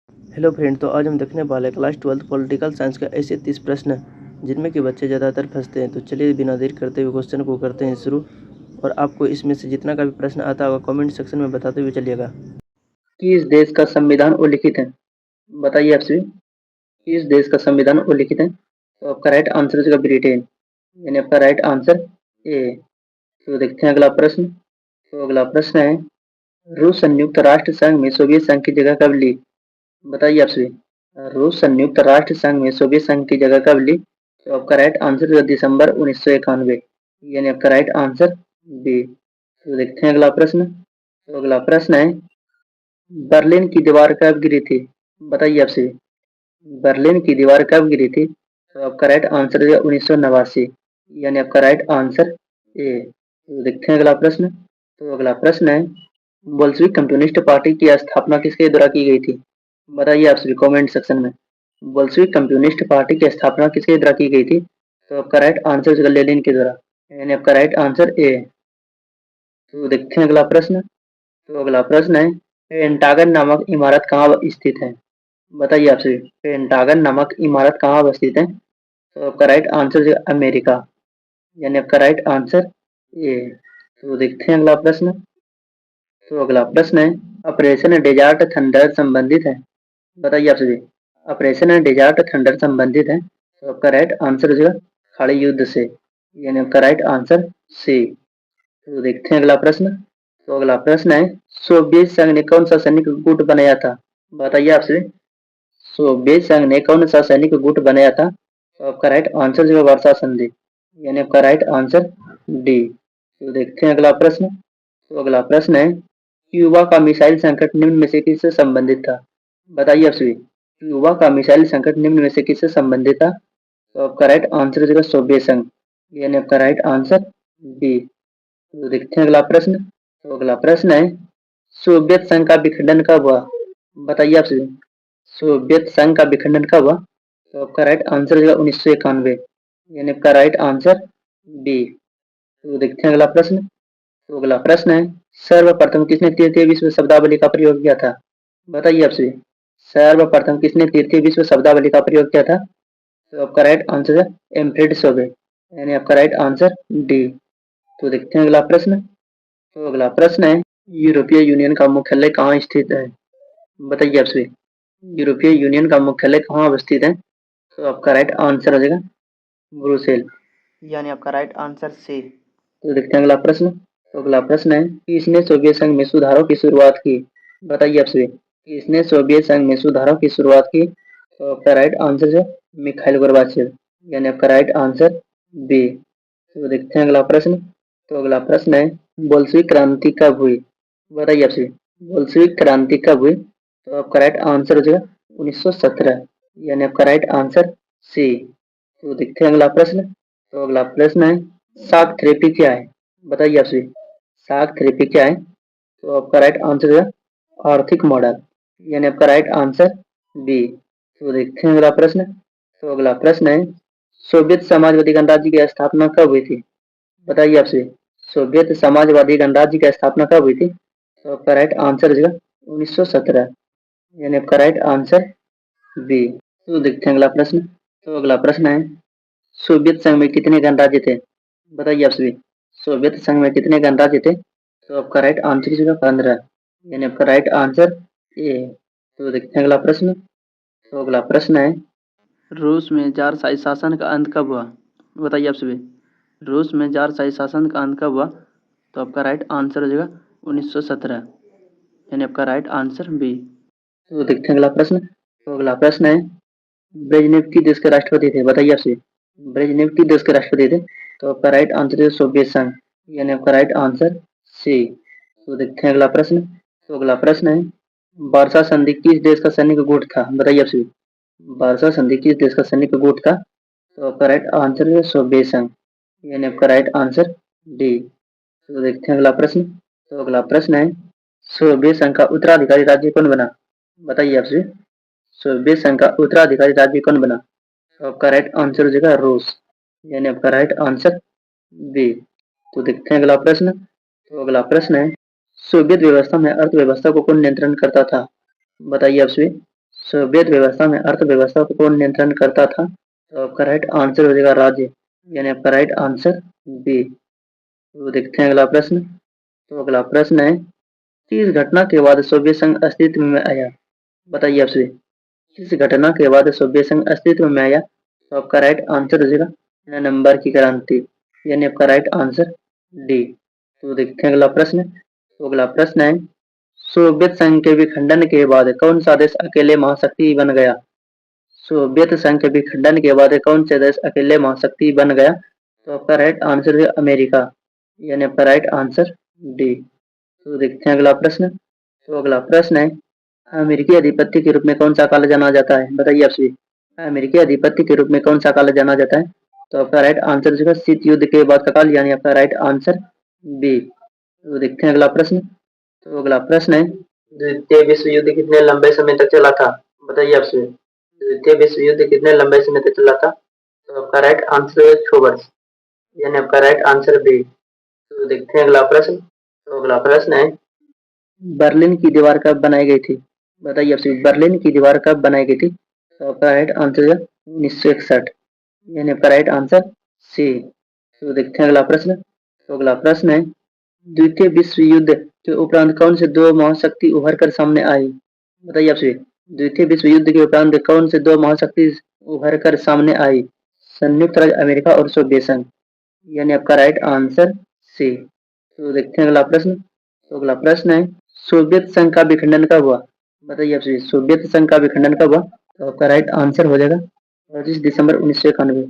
Hello friend, तो आज हम देखने वाले क्लास 12th पॉलिटिकल साइंस का ऐसे 30 प्रश्न जिनमें कि बच्चे ज़्यादातर फंसते हैं। तो चलिए बिना देर करते हुए क्वेश्चन को करते हैं शुरू। और आपको इसमें से जितना का भी प्रश्न आता होगा कमेंट सेक्शन में बताते हुए चलिएगा। किस देश का संविधान उल्लिखित है? बताइए आप सभी, किस देश का संविधान उल्लिखित है? तो आपका राइट आंसर हो जाएगा ब्रिटेन, यानी आपका राइट आंसर ए। तो देखते हैं अगला प्रश्न। तो अगला प्रश्न है, रूस संयुक्त राष्ट्र संघ में सोवियत संघ की जगह कब ली? बताइए आप सभी, रूस संयुक्त राष्ट्र संघ में सोवियत संघ की जगह कब ली? तो आपका राइट आंसर है दिसंबर 1991, यानी आपका राइट आंसर बी। तो देखते हैं अगला प्रश्न। तो अगला प्रश्न है, बर्लिन की दीवार कब गिरी थी? बताइए आप सभी, बर्लिन की दीवार कब गिरी थी? तो आपका राइट आंसर है 1989, यानी आपका राइट आंसर ए। तो देखते हैं अगला प्रश्न। तो अगला प्रश्न है, बोल्शेविक कम्युनिस्ट पार्टी की स्थापना किसके द्वारा की गई थी? बताइए आप सभी कमेंट सेक्शन में, बोल्शेविक कम्युनिस्ट पार्टी की स्थापना किसके द्वारा की गई थी? तो आपका राइट आंसर है लेनिन के द्वारा, यानी आपका राइट आंसर ए। तो देखते हैं अगला प्रश्न। तो अगला प्रश्न है, पेंटागन नामक इमारत कहाँ स्थित है? बताइए आपसे, पेंटागन नामक इमारत कहाँ अवस्थित है? तो आपका राइट आंसर है अमेरिका, यानी आपका राइट आंसर ए। तो देखते हैं अगला प्रश्न। तो अगला प्रश्न है, ऑपरेशन डेजर्ट थंडर संबंधित है? बताइए आप सभी, ऑपरेशन डेजर्ट थंडर संबंधित है? तो आपका राइट आंसर हो जाएगा खड़े युद्ध से, यानी आपका राइट आंसर सी। तो देखते हैं अगला प्रश्न। तो अगला प्रश्न है, सोवियत संघ ने कौन सा सैनिक गुट बनाया था? बताइए आपसे, सोवियत संघ ने कौन सा सैनिक गुट बनाया था? तो आपका राइट आंसर जो है वर्षा संधि, यानी आपका राइट आंसर डी। तो देखते हैं अगला प्रश्न। तो अगला प्रश्न है, क्यूबा का मिसाइल संकट निम्न में से किससे संबंधित था? बताइए आप सभी, क्यूबा का मिसाइल संकट निम्न में से किससे संबंधित था? तो आपका राइट आंसर जो है सोवियत संघ, यानी आपका राइट आंसर बी। तो देखते हैं अगला प्रश्न। तो अगला प्रश्न है, सोवियत संघ का विखंडन कब हुआ? बताइए आप सभी, सोवियत संघ का विखंडन कब हुआ? तो आपका राइट आंसर है 1991, यानी आपका राइट आंसर बी। तो देखते हैं अगला प्रश्न। तो अगला प्रश्न है, सर्वप्रथम किसने तृतीय विश्व शब्दावली का प्रयोग किया था? बताइए आप सभी, सर्वप्रथम किसने तृतीय विश्व शब्दावली का प्रयोग किया था? तो आपका राइट आंसर है एम्फ्रेड सोबे, यानी आपका राइट आंसर डी। तो देखते हैं अगला प्रश्न। तो अगला प्रश्न है, यूरोपीय यूनियन का मुख्यालय कहाँ स्थित है? बताइए आप सभी, यूरोपीय यूनियन का मुख्यालय कहाँ अवस्थित है? तो आपका राइट आंसर हो जाएगा ब्रुसेल, यानी आपका राइट आंसर सी। तो देखते हैं अगला प्रश्न। तो अगला प्रश्न है, किसने सोवियत संघ में सुधारों की शुरुआत की? बताइए आप सभी, किसने सोवियत संघ में सुधारों की शुरुआत की? तो आपका राइट आंसर है मिखाइल गोर्बाचेव, यानी आपका राइट आंसर बी। तो देखते हैं अगला प्रश्न। तो अगला प्रश्न है, बोल्शेविक क्रांति कब हुई? बताइए आप सभी, बोल्शेविक क्रांति कब हुई? तो आपका राइट आंसर हो जाएगा 1917, यानी आपका राइट आंसर सी। तो देखते हैं अगला प्रश्न। तो अगला प्रश्न है, शाक थेरेपी क्या है? बताइए आप सभी, शाक थेरेपी क्या है? तो आपका राइट आंसर है आर्थिक मॉडल, यानी आपका राइट आंसर बी। तो देखते हैं अगला प्रश्न। तो अगला प्रश्न है, सोवियत समाजवादी गणराज्य की स्थापना कब हुई थी? बताइए आपसे, सोवियत समाजवादी गणराज्य की स्थापना कब हुई थी? तो आपका राइट आंसर हो जाएगा 1917, यानी आपका राइट आंसर बी। तो देखते हैं अगला प्रश्न। तो अगला प्रश्न है, सोवियत संघ में कितने गणराज्य थे? बताइए आप सभी, सोवियत संघ में कितने गणराज्य थे? तो आपका राइट आंसर जो है 15, यानी आपका राइट आंसर ए। तो देखते हैं अगला प्रश्न। तो अगला प्रश्न है, रूस में ज़ारशाही शासन का अंत कब हुआ? बताइए आप सभी, रूस में ज़ारशाही शासन का अंत कब हुआ? तो आपका राइट आंसर हो जाएगा 1917, यानी आपका राइट आंसर बी। तो देखते हैं अगला प्रश्न। तो अगला प्रश्न है, ब्रेजनेव किस देश के राष्ट्रपति थे? बताइए आपसे, ब्रेजनेव किस देश के राष्ट्रपति थे? तो आपका राइट आंसर है सोवियत संघ, यानी आपका राइट आंसर सी। तो देखते हैं अगला प्रश्न। तो अगला प्रश्न है, वार्षा संधि किस देश का सैनिक गुट था? बताइए आपसे, वार्षा संधि किस देश का सैनिक गुट था? तो आपका राइट आंसर है सोवियत संघ, यानी आपका राइट आंसर डी। तो देखते हैं अगला प्रश्न। तो अगला प्रश्न है, सोवियत संघ का उत्तराधिकारी राज्य कौन बना? बताइए आपसे, सोवियत संघ का उत्तराधिकारी राज्य कौन बना? तो आपका राइट आंसर हो जाएगा रूस, यानी आपका राइट आंसर बी। तो देखते हैं अगला प्रश्न। तो अगला प्रश्न है, सोवियत व्यवस्था में अर्थव्यवस्था को कौन नियंत्रण करता था? बताइए आप सभी, सोवियत व्यवस्था में अर्थव्यवस्था को कौन नियंत्रण करता था? तो आपका राइट आंसर हो जाएगा राज्य, यानी आपका राइट आंसर बी। तो देखते हैं अगला प्रश्न। तो अगला प्रश्न है, किस घटना के बाद सोवियत संघ अस्तित्व में आया? बताइए आपसे, किस घटना के बाद सोवियत संघ अस्तित्व में आया? तो आपका राइट आंसर हो जाएगा नवंबर की क्रांति, यानी आपका राइट आंसर डी। तो देखते हैं अगला प्रश्न। तो अगला प्रश्न है, सोवियत संघ के विखंडन के बाद कौन सा देश अकेले महाशक्ति बन गया? सोवियत संघ के विखंडन के बाद कौन सा देश अकेले महाशक्ति बन गया? तो आपका राइट आंसर है अमेरिका, यानी आपका राइट आंसर डी। तो देखते हैं अगला प्रश्न। तो अगला प्रश्न है, अमेरिकी अधिपत्य के रूप में कौन सा काल जाना जाता है? बताइए आप सभी, अमेरिकी अधिपत्य के रूप में कौन सा काल जाना जाता है? तो आपका राइट आंसर जो है शीत युद्ध के बाद का काल, यानी आपका राइट आंसर बी। तो देखते हैं अगला प्रश्न। तो अगला प्रश्न है, द्वितीय विश्व युद्ध कितने लंबे समय तक चला था? बताइए आप सभी, द्वितीय विश्व युद्ध कितने लंबे समय तक चला था? तो आपका राइट आंसर है 6 वर्ष, यानी आपका राइट आंसर बी। तो देखते हैं अगला प्रश्न। तो अगला प्रश्न है, बर्लिन की दीवार कब बनाई गई थी? बताइए आप सभी, बर्लिन की दीवार कब बनाई गई थी? तो आपका राइट आंसर है 1961, यानी आपका राइट आंसर सी। तो देखते हैं अगला प्रश्न। तो अगला प्रश्न है, द्वितीय विश्व युद्ध के उपरांत कौन से दो महाशक्ति उभर कर सामने आई? बताइए आप सभी, द्वितीय विश्व युद्ध के उपरांत कौन से दो महाशक्ति उभर कर सामने आई? संयुक्त राज्य अमेरिका और सोवियत संघ, यानी आपका राइट आंसर सी। तो देखते हैं अगला प्रश्न। तो अगला प्रश्न है, सोवियत संघ का विखंडन कब हुआ? बताइए आप सभी, सोवियत संघ का विखंडन कब हुआ? तो आपका राइट आंसर हो जाएगा 25 दिसंबर 1991,